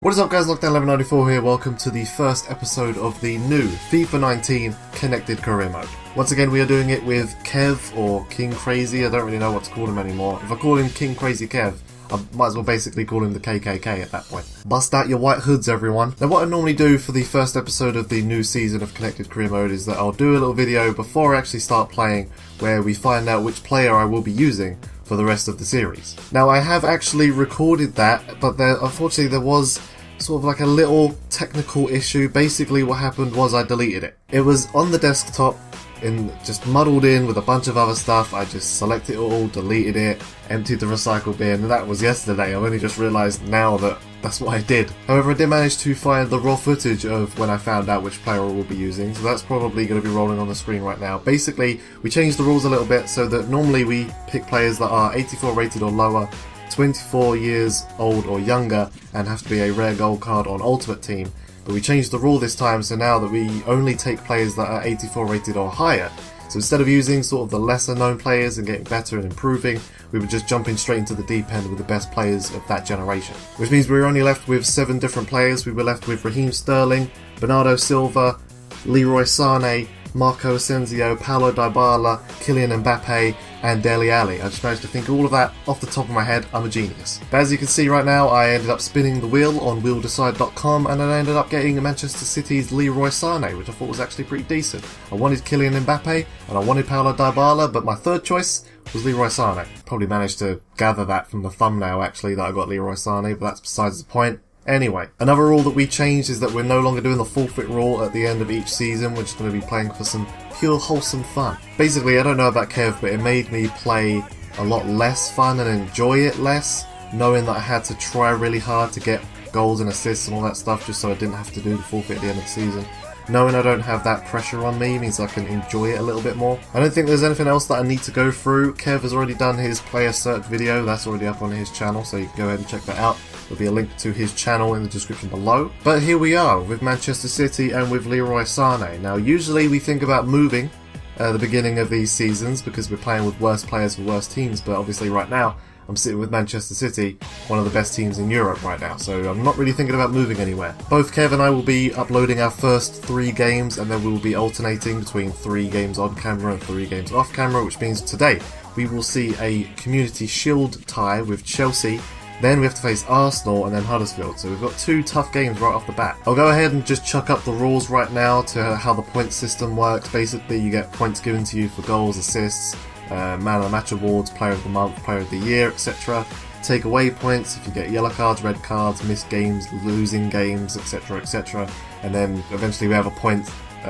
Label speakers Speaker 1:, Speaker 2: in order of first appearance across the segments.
Speaker 1: What is up guys, Lockdown1194 here, welcome to the first episode of the new FIFA 19 Connected Career Mode. Once again we are doing it with Kev, or King Crazy, I don't really know what to call him anymore. If I call him King Crazy Kev, I might as well basically call him the KKK at that point. Bust out your white hoods everyone. Now what I normally do for the first episode of the new season of Connected Career Mode is that I'll do a little video before I actually start playing where we find out which player I will be using for the rest of the series. Now I have actually recorded that, but unfortunately there was sort of like a little technical issue. Basically what happened was I deleted it. It was on the desktop and just muddled in with a bunch of other stuff. I just selected it all, deleted it, emptied the recycle bin, and that was yesterday. I've only just realised now that that's what I did. However, I did manage to find the raw footage of when I found out which player I will be using, so that's probably going to be rolling on the screen right now. Basically, we changed the rules a little bit so that normally we pick players that are 84 rated or lower, 24 years old or younger, and have to be a rare gold card on Ultimate Team. But we changed the rule this time, so now that we only take players that are 84 rated or higher. So instead of using sort of the lesser known players and getting better and improving, we were just jumping straight into the deep end with the best players of that generation. Which means we were only left with 7 different players. We were left with Raheem Sterling, Bernardo Silva, Leroy Sané, Marco Asensio, Paulo Dybala, Kylian Mbappe, and Dele Alli. I just managed to think all of that off the top of my head. I'm a genius. But as you can see right now, I ended up spinning the wheel on wheeldecide.com and I ended up getting Manchester City's Leroy Sané, which I thought was actually pretty decent. I wanted Kylian Mbappe and I wanted Paulo Dybala, but my third choice was Leroy Sané. Probably managed to gather that from the thumbnail actually, that I got Leroy Sané, but that's besides the point. Anyway, another rule that we changed is that we're no longer doing the forfeit rule at the end of each season. We're just going to be playing for some pure wholesome fun. Basically, I don't know about Kev, but it made me play a lot less fun and enjoy it less, knowing that I had to try really hard to get goals and assists and all that stuff just so I didn't have to do the forfeit at the end of the season. Knowing I don't have that pressure on me means I can enjoy it a little bit more. I don't think there's anything else that I need to go through. Kev has already done his player search video, that's already up on his channel, so you can go ahead and check that out. There'll be a link to his channel in the description below. But here we are with Manchester City and with Leroy Sané. Now usually we think about moving at the beginning of these seasons because we're playing with worse players for worse teams, but obviously right now I'm sitting with Manchester City, one of the best teams in Europe right now, so I'm not really thinking about moving anywhere. Both Kev and I will be uploading our first 3 games, and then we will be alternating between 3 games on camera and 3 games off camera, which means today we will see a Community Shield tie with Chelsea. Then we have to face Arsenal and then Huddersfield, so we've got 2 tough games right off the bat. I'll go ahead and just chuck up the rules right now to how the point system works. Basically you get points given to you for goals, assists, man of the match awards, player of the month, player of the year, etc. Take away points if you get yellow cards, red cards, missed games, losing games, etc, etc. And then eventually we have a point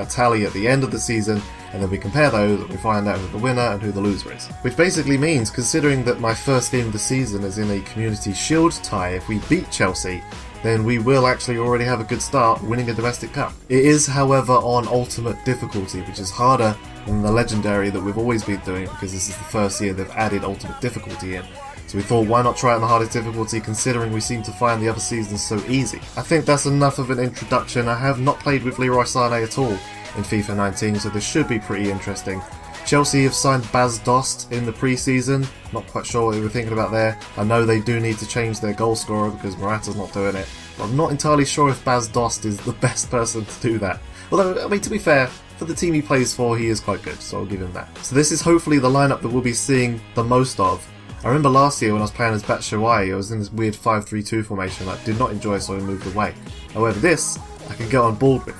Speaker 1: tally at the end of the season, and then we compare those and we find out who the winner and who the loser is. Which basically means, considering that my first game of the season is in a Community Shield tie, if we beat Chelsea, then we will actually already have a good start winning a domestic cup. It is, however, on ultimate difficulty, which is harder than the legendary that we've always been doing because this is the first year they've added ultimate difficulty in. So we thought, why not try it on the hardest difficulty, considering we seem to find the other seasons so easy. I think that's enough of an introduction. I have not played with Leroy Sané at all in FIFA 19, so this should be pretty interesting. Chelsea have signed Bas Dost in the pre-season. Not quite sure what they were thinking about there. I know they do need to change their goal scorer because Morata's not doing it. But I'm not entirely sure if Bas Dost is the best person to do that. Although, I mean, to be fair, for the team he plays for, he is quite good, so I'll give him that. So this is hopefully the lineup that we'll be seeing the most of. I remember last year when I was playing as Batshuayi, I was in this weird 5-3-2 formation that I did not enjoy, so I moved away. However, this I can get on board with.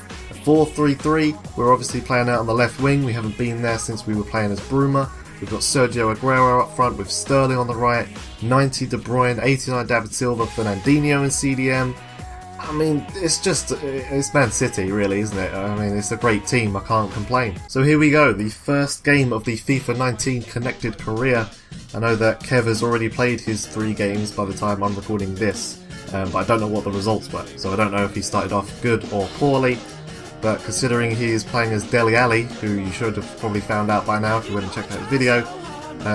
Speaker 1: 4-3-3, we're obviously playing out on the left wing. We haven't been there since we were playing as Bruma. We've got Sergio Aguero up front with Sterling on the right, 90 De Bruyne, 89 David Silva, Fernandinho in CDM. I mean, it's Man City really, isn't it? I mean, it's a great team, I can't complain. So here we go, the first game of the FIFA 19 Connected Career. I know that Kev has already played his 3 games by the time I'm recording this, but I don't know what the results were, so I don't know if he started off good or poorly. But considering he is playing as Dele Alli, who you should have probably found out by now if you went and checked out the video,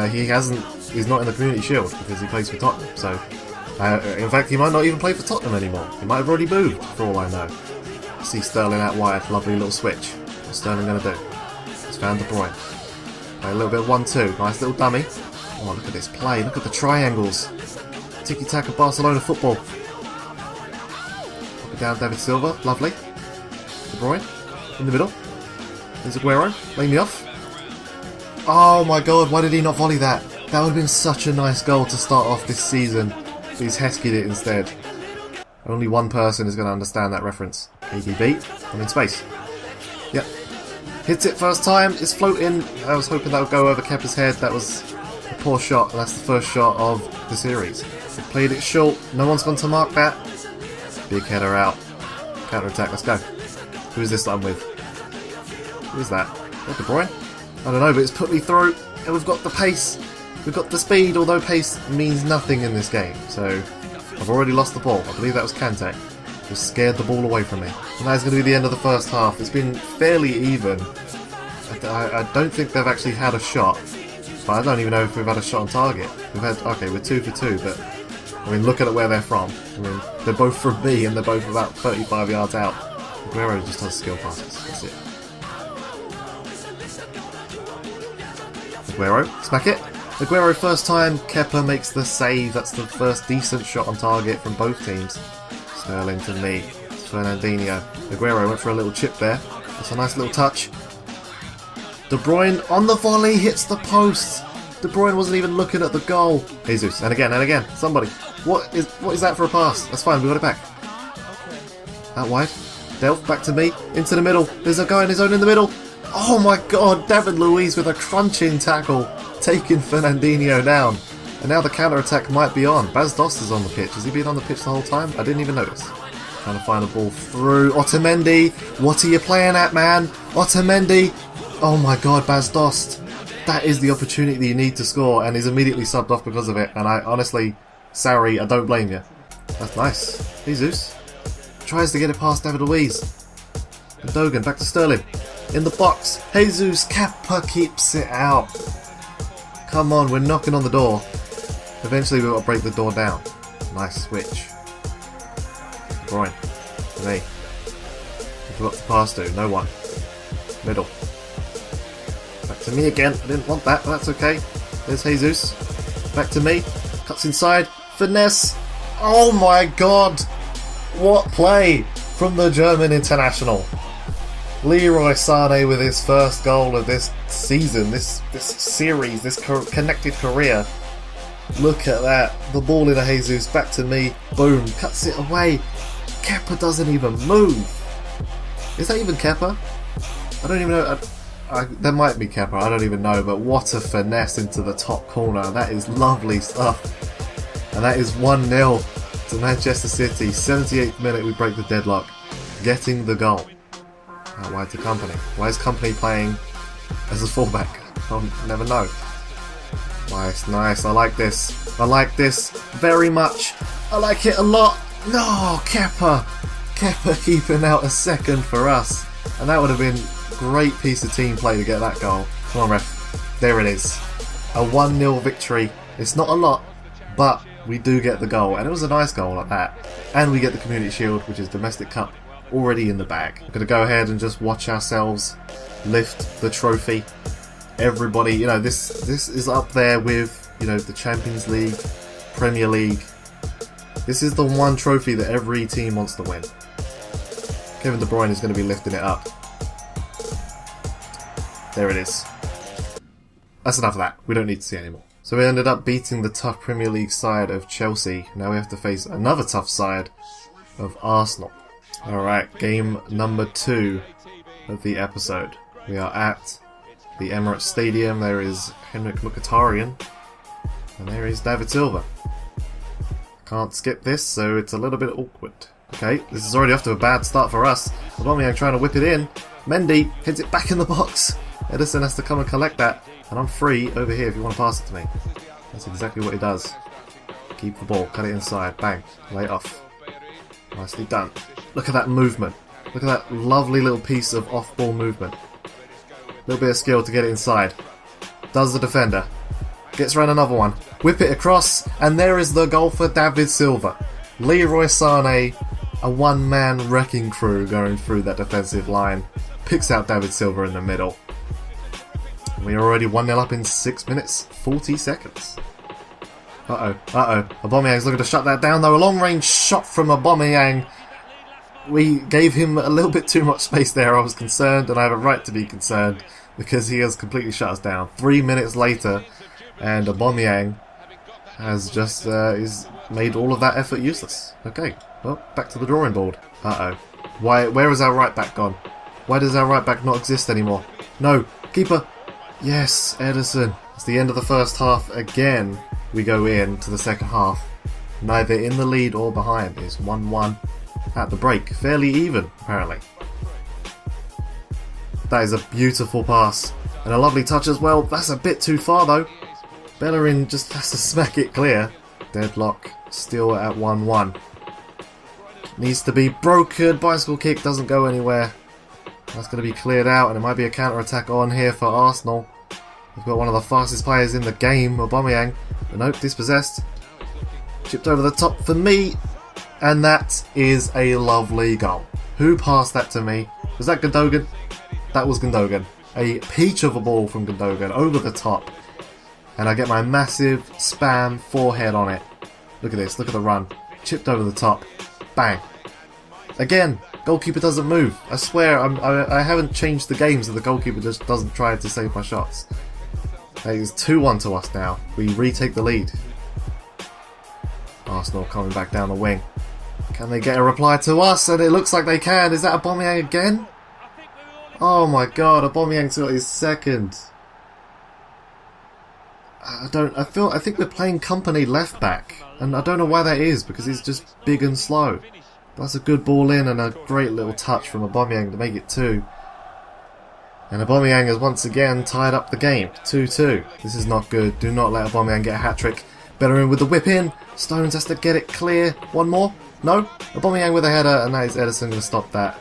Speaker 1: he's not in the Community Shield because he plays for Tottenham. So, in fact, he might not even play for Tottenham anymore. He might have already moved, for all I know. See Sterling out wide, lovely little switch. What's Sterling going to do? He's found De Bruyne. Play a little bit of 1-2, nice little dummy. Oh, look at this play, look at the triangles. Tiki-taka Barcelona football. down David Silva. Lovely. De Bruyne in the middle. There's Aguero. Laying me off. Oh my god, why did he not volley that? That would have been such a nice goal to start off this season. He's Heskied it instead. Only one person is going to understand that reference. ADB. I'm in space. Yep. Hits it first time. It's floating. I was hoping that would go over Kepa's head. That was a poor shot. That's the first shot of the series. We've played it short. No one's going to mark that. Big header out. Counter attack. Let's go. Who is this that I'm with? Who is that? Is that De Bruyne? I don't know, but it's put me through. And we've got the pace. We've got the speed, although pace means nothing in this game. So I've already lost the ball. I believe that was Kante. Just scared the ball away from me. And that's going to be the end of the first half. It's been fairly even. I don't think they've actually had a shot. But I don't even know if we've had a shot on target. We've had, okay, we're 2 for 2, but I mean, look at where they're from. I mean, they're both from me and they're both about 35 yards out. Aguero just has skill passes. That's it. Aguero, smack it. Aguero first time, Kepa makes the save. That's the first decent shot on target from both teams. Sterling to me. Fernandinho. Aguero went for a little chip there. That's a nice little touch. De Bruyne on the volley hits the post. De Bruyne wasn't even looking at the goal. Jesus, and again, somebody. What is that for a pass? That's fine, we got it back. Out wide. Delph back to me. Into the middle. There's a guy on his own in the middle. Oh my god, David Luiz with a crunching tackle, taking Fernandinho down. And now the counter-attack might be on. Bas Dost is on the pitch. Has he been on the pitch the whole time? I didn't even notice. Trying to find a ball through. Otamendi, what are you playing at, man? Otamendi. Oh my god, Bas Dost. That is the opportunity that you need to score, and he's immediately subbed off because of it. And I honestly, sorry, I don't blame you. That's nice. Jesus. Tries to get it past David Luiz. Dogan, back to Sterling. In the box. Jesus, Kepa keeps it out. Come on, we're knocking on the door. Eventually we've got to break the door down. Nice switch. De Bruyne. To me. Who got to pass to? No one. Middle. Back to me again. I didn't want that, but that's okay. There's Jesus. Back to me. Cuts inside. Finesse. Oh my god. What play from the German international. Leroy Sané with his first goal of this season, this series, this connected career. Look at that. The ball in a Jesus. Back to me. Boom. Cuts it away. Kepa doesn't even move. Is that even Kepa? I don't even know. There might be Kepa. I don't even know. But what a finesse into the top corner. That is lovely stuff. And that is 1-0 to Manchester City. 78th minute we break the deadlock. Getting the goal. Out wide to Company. Why is Company playing as a fullback? I'll never know. Nice, nice. I like this. I like this very much. I like it a lot. No, Kepa. Kepa keeping out a second for us. And that would have been a great piece of team play to get that goal. Come on, ref. There it is. A 1-0 victory. It's not a lot, but we do get the goal. And it was a nice goal like that. And we get the Community Shield, which is Domestic Cup, already in the bag. We're going to go ahead and just watch ourselves lift the trophy. Everybody, you know, this is up there with, you know, the Champions League, Premier League. This is the one trophy that every team wants to win. Kevin De Bruyne is going to be lifting it up. There it is. That's enough of that. We don't need to see anymore. So we ended up beating the tough Premier League side of Chelsea. Now we have to face another tough side of Arsenal. Alright, game number 2 of the episode. We are at the Emirates Stadium. There is Henrik Mkhitaryan and there is David Silva. Can't skip this, so it's a little bit awkward. Okay, this is already off to a bad start for us. Aubameyang trying to whip it in. Mendy hits it back in the box. Edison has to come and collect that, and I'm free over here if you want to pass it to me. That's exactly what he does. Keep the ball, cut it inside, bang, lay it off. Nicely done. Look at that movement. Look at that lovely little piece of off-ball movement. A little bit of skill to get it inside. Does the defender. Gets around another one. Whip it across, and there is the goal for David Silva. Leroy Sané, a one-man wrecking crew going through that defensive line. Picks out David Silva in the middle. We're already 1-0 up in 6 minutes, 40 seconds. Uh-oh. Aubameyang's looking to shut that down, though. A long-range shot from Aubameyang. we gave him a little bit too much space there. I was concerned, and I have a right to be concerned because he has completely shut us down. 3 minutes later, and Aubameyang has just is made all of that effort useless. Okay, well, back to the drawing board. Uh-oh. Where is our right back gone? Why does our right back not exist anymore? No, keeper. Yes, Ederson. It's the end of the first half again. We go into the second half. Neither in the lead or behind. It's 1-1 at the break. Fairly even, apparently. That is a beautiful pass. And a lovely touch as well. That's a bit too far though. Bellerin just has to smack it clear. Deadlock still at 1-1. Needs to be broken. Bicycle kick doesn't go anywhere. That's going to be cleared out, and it might be a counter-attack on here for Arsenal. We've got one of the fastest players in the game, Aubameyang. But nope, dispossessed. Chipped over the top for me. And that is a lovely goal. Who passed that to me? Was that Gundogan? That was Gundogan. A peach of a ball from Gundogan over the top. And I get my massive spam forehead on it. Look at this, look at the run. Chipped over the top. Bang. Again, goalkeeper doesn't move. I swear, I haven't changed the game so the goalkeeper just doesn't try to save my shots. It is 2-1 to us now. We retake the lead. Arsenal coming back down the wing. Can they get a reply to us? And it looks like they can. Is that Aubameyang again? Oh my god, Aubameyang's got his second. I think we're playing company left back. And I don't know why that is, because he's just big and slow. That's a good ball in and a great little touch from Aubameyang to make it 2. And Aubameyang has once again tied up the game. 2-2. This is not good. Do not let Aubameyang get a hat-trick. Bellerin with the whip in. Stones has to get it clear. One more? No? Aubameyang with a header, and that is Ederson going to stop that.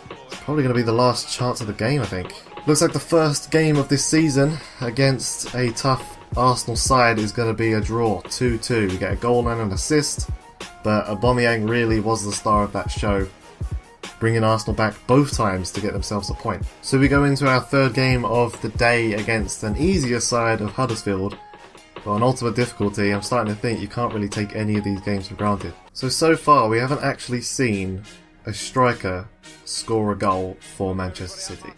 Speaker 1: It's probably going to be the last chance of the game, I think. Looks like the first game of this season against a tough Arsenal side is going to be a draw. 2-2. We get a goal and an assist. But Aubameyang really was the star of that show, bringing Arsenal back both times to get themselves a point. So we go into our third game of the day against an easier side of Huddersfield. But on ultimate difficulty, I'm starting to think you can't really take any of these games for granted. So far we haven't actually seen a striker score a goal for Manchester City.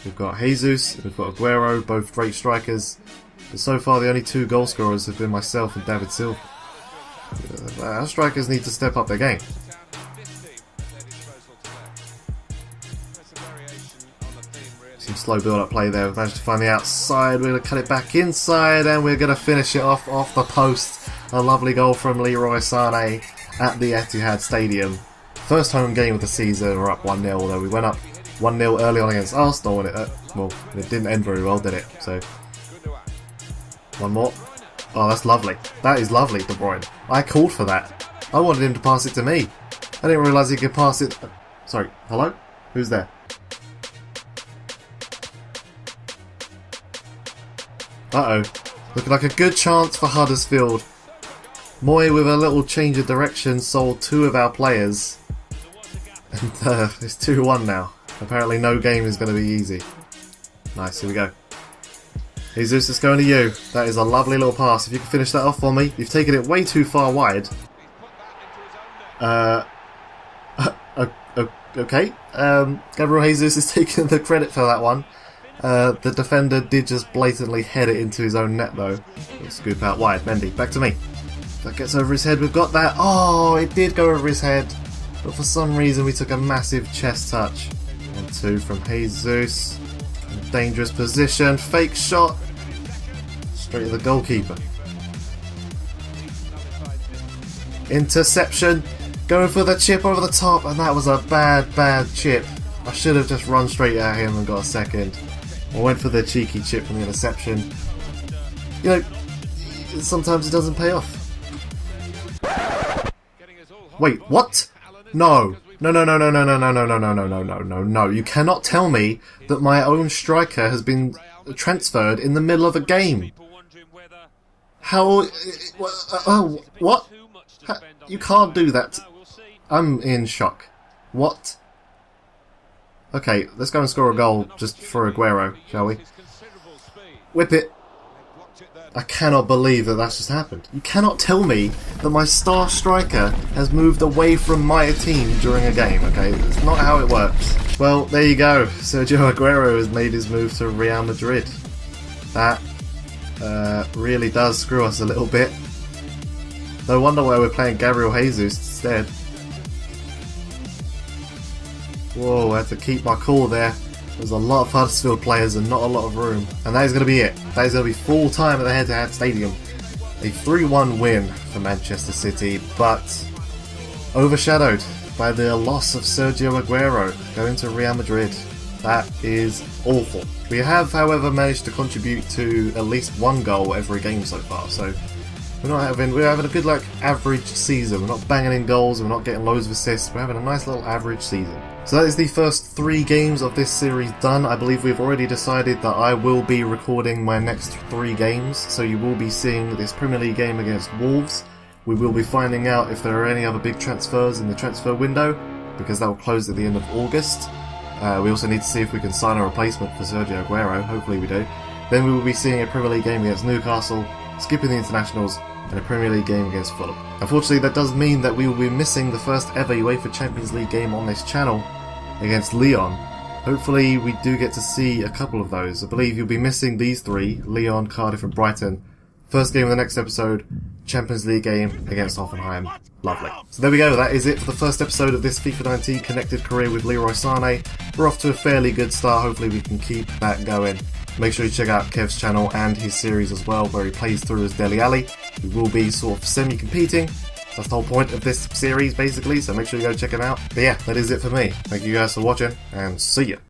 Speaker 1: We've got Jesus, we've got Aguero, both great strikers. But so far the only 2 goal scorers have been myself and David Silva. Our strikers need to step up their game. Some slow build-up play there. We've managed to find the outside. We're going to cut it back inside, and we're going to finish it off the post. A lovely goal from Leroy Sané at the Etihad Stadium. First home game of the season. We're up 1-0, although we went up 1-0 early on against Arsenal, and it didn't end very well, did it? So, one more. Oh, that's lovely. That is lovely, De Bruyne. I called for that. I wanted him to pass it to me. I didn't realise he could pass it... Sorry, hello? Who's there? Uh-oh. Looking like a good chance for Huddersfield. Moy with a little change of direction sold 2 of our players. And it's 2-1 now. Apparently no game is going to be easy. Nice, here we go. Jesus, it's going to you. That is a lovely little pass. If you can finish that off for me. You've taken it way too far wide. Okay. Gabriel Jesus is taking the credit for that one. The defender did just blatantly head it into his own net though. Scoop out wide. Mendy, back to me. That gets over his head. We've got that. Oh, it did go over his head. But for some reason we took a massive chest touch. And 2 from Jesus. Dangerous position. Fake shot. Straight to the goalkeeper. Interception. Going for the chip over the top. And that was a bad chip. I should have just run straight at him and got a second. I went for the cheeky chip from the interception. You know, sometimes it doesn't pay off. Wait, what? No. No. You cannot tell me that my own striker has been transferred in the middle of a game. How? What? You can't do that. I'm in shock. What? Okay, let's go and score a goal just for Aguero, shall we? Whip it. I cannot believe that that's just happened. You cannot tell me that my star striker has moved away from my team during a game, okay? It's not how it works. Well, there you go. Sergio Aguero has made his move to Real Madrid. That really does screw us a little bit. No wonder why we're playing Gabriel Jesus instead. Whoa, I had to keep my cool there. There's a lot of Huddersfield players and not a lot of room. And that is going to be it. That is going to be full time at the head-to-head stadium. A 3-1 win for Manchester City, but overshadowed by the loss of Sergio Aguero going to Real Madrid. That is awful. We have, however, managed to contribute to at least one goal every game so far. So we're having a good average season. We're not banging in goals, we're not getting loads of assists. We're having a nice little average season. So that is the first 3 games of this series done. I believe we've already decided that I will be recording my next 3 games. So you will be seeing this Premier League game against Wolves. We will be finding out if there are any other big transfers in the transfer window, because that will close at the end of August. We also need to see if we can sign a replacement for Sergio Aguero. Hopefully we do. Then we will be seeing a Premier League game against Newcastle, skipping the internationals, and a Premier League game against Fulham. Unfortunately, that does mean that we will be missing the first ever UEFA Champions League game on this channel against Lyon. Hopefully we do get to see a couple of those. I believe you'll be missing these 3, Lyon, Cardiff and Brighton. First game of the next episode, Champions League game against Hoffenheim. Lovely. So there we go, that is it for the first episode of this FIFA 19 Connected Career with Leroy Sané. We're off to a fairly good start, hopefully we can keep that going. Make sure you check out Kev's channel and his series as well, where he plays through as Dele Alli. We will be sort of semi-competing. That's the whole point of this series, basically, so make sure you go check him out. But yeah, that is it for me. Thank you guys for watching, and see ya!